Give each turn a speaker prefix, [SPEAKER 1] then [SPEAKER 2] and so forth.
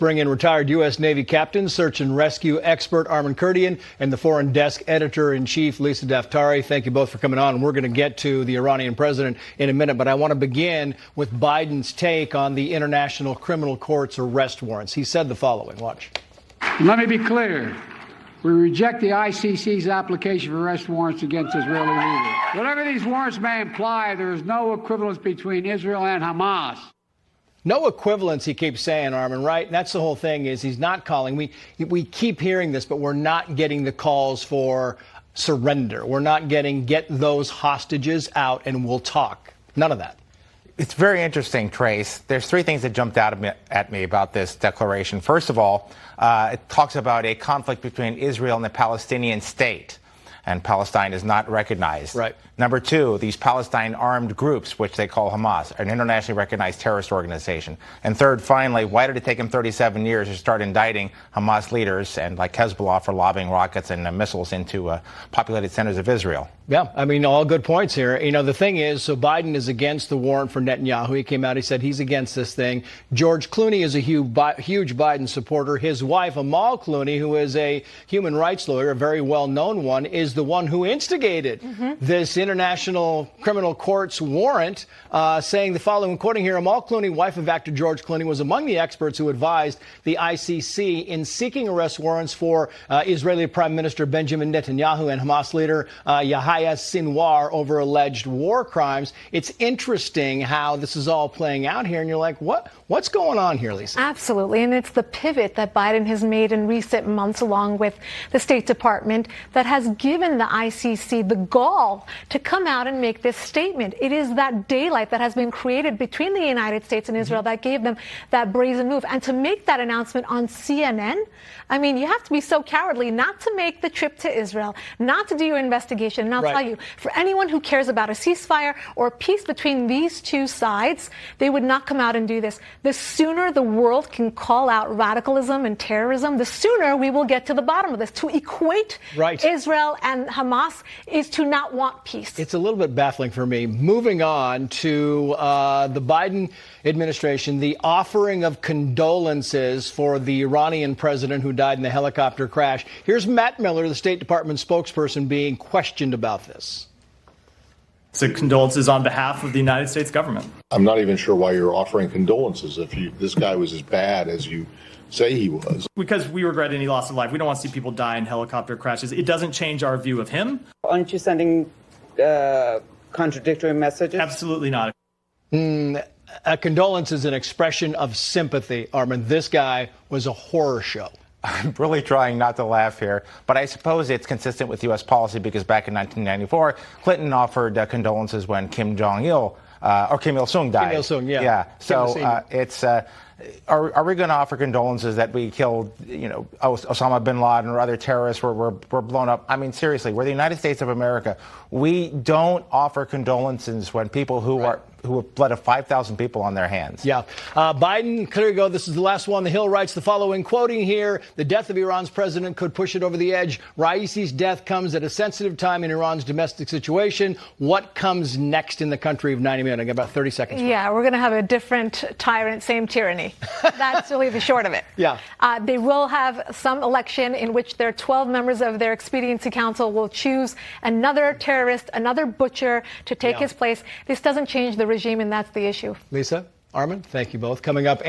[SPEAKER 1] Bring in retired U.S. Navy captain, search and rescue expert Armen and the foreign desk editor-in-chief Lisa Daftari. Thank you both for coming on. We're going to get to the Iranian president in a minute, but I want to begin with Biden's take on the International Criminal Court's arrest warrants. He said the following. Watch.
[SPEAKER 2] Let me be clear. We reject the ICC's application for arrest warrants against Israeli leaders. Whatever these warrants may imply, there is no equivalence between Israel and Hamas.
[SPEAKER 1] No equivalence, he keeps saying, Armen, right? And that's the whole thing, is he's not calling. We keep hearing this, but we're not getting the calls for surrender. We're not getting get those hostages out and we'll talk. None of that.
[SPEAKER 3] It's very interesting, Trace. There's three things that jumped out at me about this declaration. First of all, it talks about a conflict between Israel and the Palestinian state, and Palestine is not recognized.
[SPEAKER 1] Right.
[SPEAKER 3] Number two, these Palestine armed groups, which they call Hamas, are an internationally recognized terrorist organization. And third, finally, why did it take them 37 years to start indicting Hamas leaders and like Hezbollah for lobbing rockets and missiles into populated centers of Israel?
[SPEAKER 1] Yeah, I mean, all good points here. You know, the thing is, so Biden is against the warrant for Netanyahu. He came out, he said he's against this thing. George Clooney is a huge Biden supporter. His wife, Amal Clooney, who is a human rights lawyer, a very well-known one, is the one who instigated this International Criminal Court's warrant, saying the following, quoting here, Amal Clooney, wife of actor George Clooney, was among the experts who advised the ICC in seeking arrest warrants for Israeli Prime Minister Benjamin Netanyahu and Hamas leader Yahya Sinwar over alleged war crimes. It's interesting how this is all playing out here, and you're like, what's going on here, Lisa?
[SPEAKER 4] Absolutely, and it's the pivot that Biden has made in recent months, along with the State Department, that has given the ICC the gall to come out and make this statement. It is that daylight that has been created between the United States and Israel that gave them that brazen move. And to make that announcement on CNN, I mean, you have to be so cowardly not to make the trip to Israel, not to do your investigation. And I'll tell you, for anyone who cares about a ceasefire or peace between these two sides, they would not come out and do this. The sooner the world can call out radicalism and terrorism, the sooner we will get to the bottom of this. To equate Israel and Hamas is to not want peace.
[SPEAKER 1] It's a little bit baffling for me. Moving on to the Biden administration, the offering of condolences for the Iranian president who died in the helicopter crash. Here's Matt Miller, the State Department spokesperson, being questioned about this.
[SPEAKER 5] So condolences on behalf of the United States government.
[SPEAKER 6] I'm not even sure why you're offering condolences if this guy was as bad as you say he was.
[SPEAKER 5] Because we regret any loss of life. We don't want to see people die in helicopter crashes. It doesn't change our view of him.
[SPEAKER 7] Aren't you sending contradictory messages?
[SPEAKER 5] Absolutely not.
[SPEAKER 1] A condolence is an expression of sympathy, Armen. This guy was a horror show.
[SPEAKER 3] I'm really trying not to laugh here, but I suppose it's consistent with U.S. policy because back in 1994, Clinton offered condolences when Kim Jong-il or Kim Il-sung died.
[SPEAKER 1] Kim Il-sung, yeah.
[SPEAKER 3] Yeah. So it's are we going to offer condolences that we killed, Osama bin Laden or other terrorists were blown up? I mean, seriously, we're the United States of America. We don't offer condolences when people who have blood of 5,000 people on their hands.
[SPEAKER 1] Yeah. Biden, clear to go. This is the last one. The Hill writes the following, quoting here, the death of Iran's president could push it over the edge. Raisi's death comes at a sensitive time in Iran's domestic situation. What comes next in the country of 90 minutes? I got about 30 seconds.
[SPEAKER 4] Yeah, we're going to have a different tyrant, same tyranny. That's really the short of it.
[SPEAKER 1] Yeah.
[SPEAKER 4] They will have some election in which their 12 members of their expediency council will choose another terrorist, another butcher to take his place. This doesn't change the regime, and that's the issue.
[SPEAKER 1] Lisa, Armen, thank you both. Coming up.